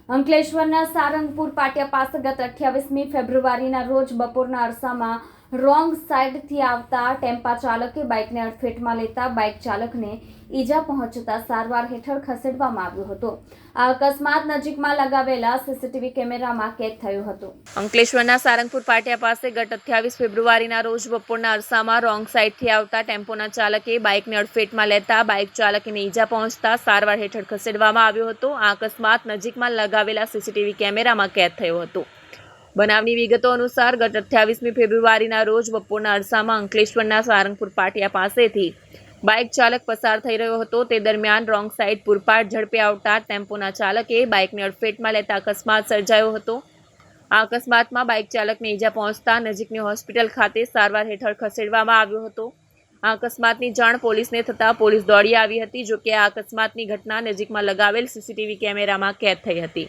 અંકલેશ્વરના સારંગપુર પાટિયા પાસે ગત 28મી ફેબ્રુઆરીના રોજ બપોરના અરસામાં રોંગ સાઈડથી આવતા ટેમ્પા ચાલકે બાઇકને અડફેટમાં લેતા બાઇક ચાલકને ઈજા પહોંચતા સારવાર હેઠળ ખસેડવામાં આવ્યો હતો. આ અકસ્માત નજીકમાં લગાવેલા સીસીટીવી કેમેરામાં કેદ થયો હતો. અંકલેશ્વરના સારંગપુર પાટિયા પાસે ગત 28 ફેબ્રુઆરીના રોજ બપોરના અરસામાં રોંગ સાઈડથી આવતા ટેમ્પોના ચાલકે બાઇકને અડફેટમાં લેતા બાઇક ચાલકને ઈજા પહોંચતા સારવાર હેઠળ ખસેડવામાં આવ્યો હતો. આ અકસ્માત નજીકમાં લગાવેલા સીસીટીવી કેમેરામાં કેદ થયો હતો. બનાવની વિગતો અનુસાર ગત 28મી ફેબ્રુઆરીના રોજ બપોરના અરસામાં અંકલેશ્વરના સારંગપુર પાટિયા પાસેથી બાઇક ચાલક પસાર થઈ રહ્યો હતો. તે દરમિયાન રોંગ સાઈડ પૂરપાટ ઝડપે આવતા ટેમ્પોના ચાલકે બાઇકને અડફેટમાં લેતા અકસ્માત સર્જાયો હતો. આ અકસ્માતમાં બાઇક ચાલકને ઈજા પહોંચતા નજીકની હોસ્પિટલ ખાતે સારવાર હેઠળ ખસેડવામાં આવ્યો હતો. આ અકસ્માતની જાણ પોલીસને થતાં પોલીસ દોડી આવી હતી. જોકે આ અકસ્માતની ઘટના નજીકમાં લગાવેલ સીસીટીવી કેમેરામાં કેદ થઈ હતી.